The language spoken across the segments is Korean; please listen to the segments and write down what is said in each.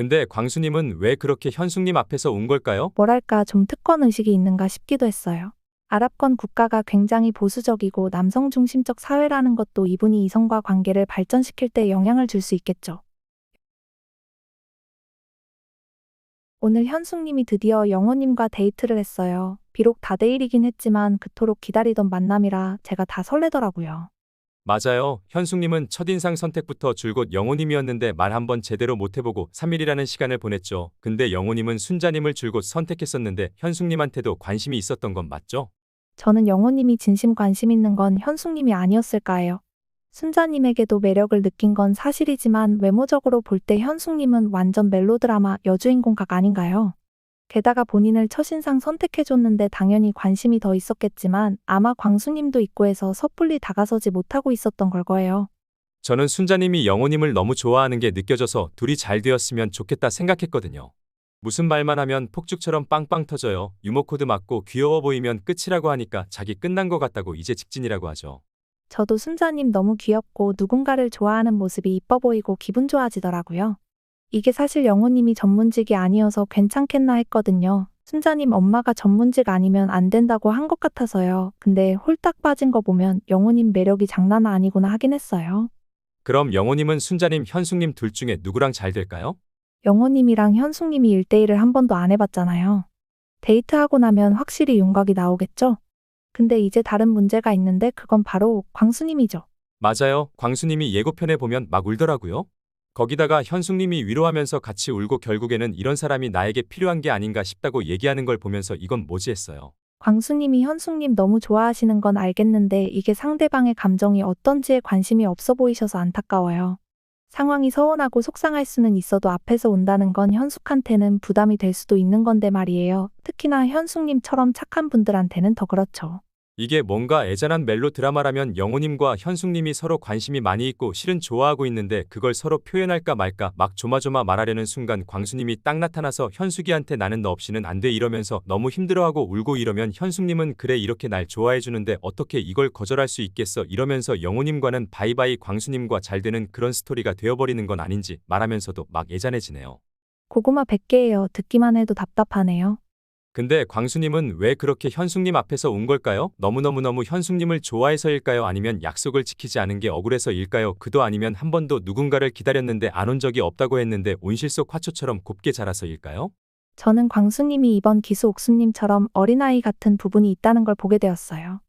근데 광수님은 왜 그렇게 현숙님 앞에서 운 걸까요? 뭐랄까 좀 특권 의식이 있는가 싶기도 했어요. 아랍권 국가가 굉장히 보수적이고 남성 중심적 사회라는 것도 이분이 이성과 관계를 발전시킬 때 영향을 줄 수 있겠죠. 오늘 현숙님이 드디어 영호님과 데이트를 했어요. 비록 다대일이긴 했지만 그토록 기다리던 만남이라 제가 다 설레더라고요. 맞아요. 현숙님은 첫인상 선택부터 줄곧 영호님이었는데 말 한번 제대로 못 해보고 3일이라는 시간을 보냈죠. 근데 영호님은 순자님을 줄곧 선택했었는데 현숙님한테도 관심이 있었던 건 맞죠? 저는 영호님이 진심 관심 있는 건 현숙님이 아니었을까 해요. 순자님에게도 매력을 느낀 건 사실이지만 외모적으로 볼 때 현숙님은 완전 멜로드라마 여주인공 각 아닌가요? 게다가 본인을 첫인상 선택해줬는데 당연히 관심이 더 있었겠지만 아마 광수님도 있고 해서 섣불리 다가서지 못하고 있었던 걸 거예요. 저는 순자님이 영호님을 너무 좋아하는 게 느껴져서 둘이 잘 되었으면 좋겠다 생각했거든요. 무슨 말만 하면 폭죽처럼 빵빵 터져요. 유머 코드 맞고 귀여워 보이면 끝이라고 하니까 자기 끝난 것 같다고 이제 직진이라고 하죠. 저도 순자님 너무 귀엽고 누군가를 좋아하는 모습이 이뻐 보이고 기분 좋아지더라고요. 이게 사실 영호님이 전문직이 아니어서 괜찮겠나 했거든요. 순자님 엄마가 전문직 아니면 안 된다고 한 것 같아서요. 근데 홀딱 빠진 거 보면 영호님 매력이 장난 아니구나 하긴 했어요. 그럼 영호님은 순자님, 현숙님 둘 중에 누구랑 잘 될까요? 영호님이랑 현숙님이 1대1을 한 번도 안 해봤잖아요. 데이트하고 나면 확실히 윤곽이 나오겠죠? 근데 이제 다른 문제가 있는데 그건 바로 광수님이죠. 맞아요. 광수님이 예고편에 보면 막 울더라고요. 거기다가 현숙님이 위로하면서 같이 울고 결국에는 이런 사람이 나에게 필요한 게 아닌가 싶다고 얘기하는 걸 보면서 이건 뭐지 했어요. 광수님이 현숙님 너무 좋아하시는 건 알겠는데 이게 상대방의 감정이 어떤지에 관심이 없어 보이셔서 안타까워요. 상황이 서운하고 속상할 수는 있어도 앞에서 온다는 건 현숙한테는 부담이 될 수도 있는 건데 말이에요. 특히나 현숙님처럼 착한 분들한테는 더 그렇죠. 이게 뭔가 애잔한 멜로 드라마라면 영호님과 현숙님이 서로 관심이 많이 있고 실은 좋아하고 있는데 그걸 서로 표현할까 말까 막 조마조마 말하려는 순간 광수님이 딱 나타나서 현숙이한테 나는 너 없이는 안 돼 이러면서 너무 힘들어하고 울고 이러면 현숙님은 그래 이렇게 날 좋아해주는데 어떻게 이걸 거절할 수 있겠어 이러면서 영호님과는 바이바이 광수님과 잘 되는 그런 스토리가 되어버리는 건 아닌지 말하면서도 막 애잔해지네요. 고구마 100개예요. 듣기만 해도 답답하네요. 근데 광수님은 왜 그렇게 현숙님 앞에서 운 걸까요? 너무너무너무 현숙님을 좋아해서일까요? 아니면 약속을 지키지 않은 게 억울해서일까요? 그도 아니면 한 번도 누군가를 기다렸는데 안 온 적이 없다고 했는데 온실 속 화초처럼 곱게 자라서일까요? 저는 광수님이 이번 기수 옥수님처럼 어린아이 같은 부분이 있다는 걸 보게 되었어요.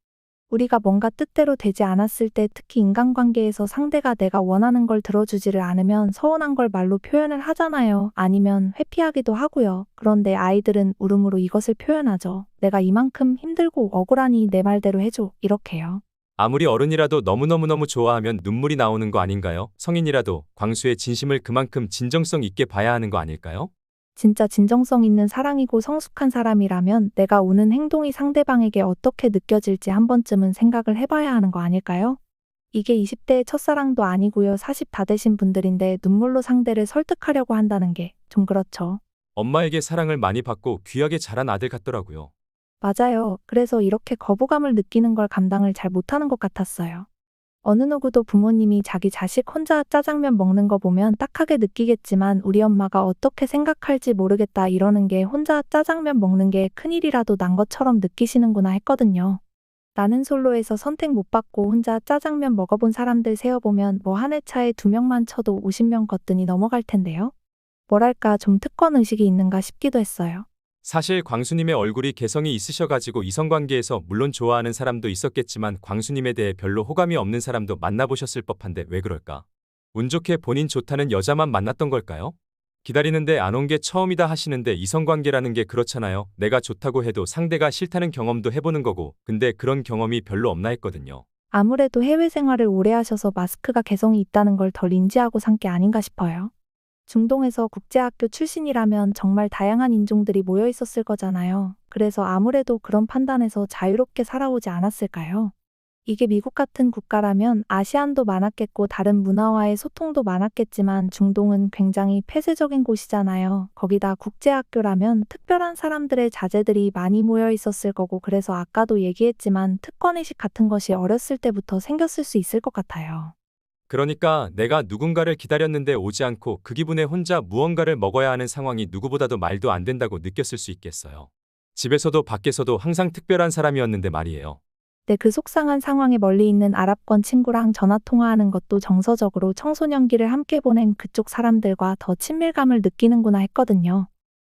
우리가 뭔가 뜻대로 되지 않았을 때 특히 인간관계에서 상대가 내가 원하는 걸 들어주지를 않으면 서운한 걸 말로 표현을 하잖아요. 아니면 회피하기도 하고요. 그런데 아이들은 울음으로 이것을 표현하죠. 내가 이만큼 힘들고 억울하니 내 말대로 해줘. 이렇게요. 아무리 어른이라도 너무너무너무 좋아하면 눈물이 나오는 거 아닌가요? 성인이라도 광수의 진심을 그만큼 진정성 있게 봐야 하는 거 아닐까요? 진짜 진정성 있는 사랑이고 성숙한 사람이라면 내가 우는 행동이 상대방에게 어떻게 느껴질지 한 번쯤은 생각을 해봐야 하는 거 아닐까요? 이게 20대의 첫사랑도 아니고요. 40 다 되신 분들인데 눈물로 상대를 설득하려고 한다는 게 좀 그렇죠. 엄마에게 사랑을 많이 받고 귀하게 자란 아들 같더라고요. 맞아요. 그래서 이렇게 거부감을 느끼는 걸 감당을 잘 못하는 것 같았어요. 어느 누구도 부모님이 자기 자식 혼자 짜장면 먹는 거 보면 딱하게 느끼겠지만 우리 엄마가 어떻게 생각할지 모르겠다 이러는 게 혼자 짜장면 먹는 게 큰일이라도 난 것처럼 느끼시는구나 했거든요. 나는 솔로에서 선택 못 받고 혼자 짜장면 먹어본 사람들 세어보면 뭐 한 회차에 2명만 쳐도 50명 거뜬히 넘어갈 텐데요. 뭐랄까 좀 특권 의식이 있는가 싶기도 했어요. 사실 광수님의 얼굴이 개성이 있으셔가지고 이성관계에서 물론 좋아하는 사람도 있었겠지만 광수님에 대해 별로 호감이 없는 사람도 만나보셨을 법한데 왜 그럴까? 운 좋게 본인 좋다는 여자만 만났던 걸까요? 기다리는데 안 온 게 처음이다 하시는데 이성관계라는 게 그렇잖아요. 내가 좋다고 해도 상대가 싫다는 경험도 해보는 거고 근데 그런 경험이 별로 없나 했거든요. 아무래도 해외 생활을 오래 하셔서 마스크가 개성이 있다는 걸 덜 인지하고 산 게 아닌가 싶어요. 중동에서 국제학교 출신이라면 정말 다양한 인종들이 모여 있었을 거잖아요. 그래서 아무래도 그런 판단에서 자유롭게 살아오지 않았을까요? 이게 미국 같은 국가라면 아시안도 많았겠고 다른 문화와의 소통도 많았겠지만 중동은 굉장히 폐쇄적인 곳이잖아요. 거기다 국제학교라면 특별한 사람들의 자제들이 많이 모여 있었을 거고 그래서 아까도 얘기했지만 특권의식 같은 것이 어렸을 때부터 생겼을 수 있을 것 같아요. 그러니까 내가 누군가를 기다렸는데 오지 않고 그 기분에 혼자 무언가를 먹어야 하는 상황이 누구보다도 말도 안 된다고 느꼈을 수 있겠어요. 집에서도 밖에서도 항상 특별한 사람이었는데 말이에요. 네, 그 속상한 상황에 멀리 있는 아랍권 친구랑 전화 통화하는 것도 정서적으로 청소년기를 함께 보낸 그쪽 사람들과 더 친밀감을 느끼는구나 했거든요.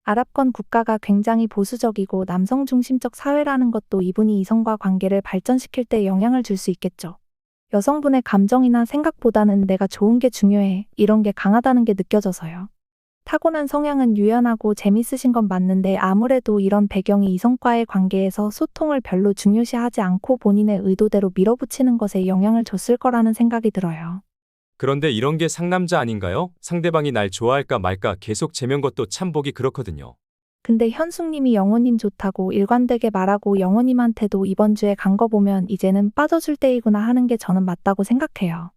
아랍권 국가가 굉장히 보수적이고 남성 중심적 사회라는 것도 이분이 이성과 관계를 발전시킬 때 영향을 줄 수 있겠죠. 여성분의 감정이나 생각보다는 내가 좋은 게 중요해, 이런 게 강하다는 게 느껴져서요. 타고난 성향은 유연하고 재밌으신 건 맞는데 아무래도 이런 배경이 이성과의 관계에서 소통을 별로 중요시하지 않고 본인의 의도대로 밀어붙이는 것에 영향을 줬을 거라는 생각이 들어요. 그런데 이런 게 상남자 아닌가요? 상대방이 날 좋아할까 말까 계속 재면 것도 참 보기 그렇거든요. 근데 현숙님이 영호님 좋다고 일관되게 말하고 영호님한테도 이번 주에 간 거 보면 이제는 빠져줄 때이구나 하는 게 저는 맞다고 생각해요.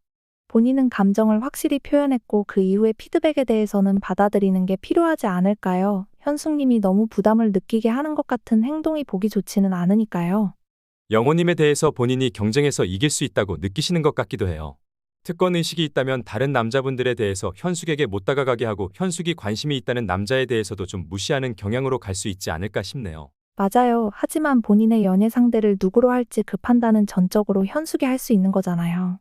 본인은 감정을 확실히 표현했고 그 이후의 피드백에 대해서는 받아들이는 게 필요하지 않을까요? 현숙님이 너무 부담을 느끼게 하는 것 같은 행동이 보기 좋지는 않으니까요. 영호님에 대해서 본인이 경쟁해서 이길 수 있다고 느끼시는 것 같기도 해요. 특권 의식이 있다면 다른 남자분들에 대해서 현숙에게 못 다가가게 하고 현숙이 관심이 있다는 남자에 대해서도 좀 무시하는 경향으로 갈 수 있지 않을까 싶네요. 맞아요. 하지만 본인의 연애 상대를 누구로 할지 그 판단은 전적으로 현숙이 할 수 있는 거잖아요.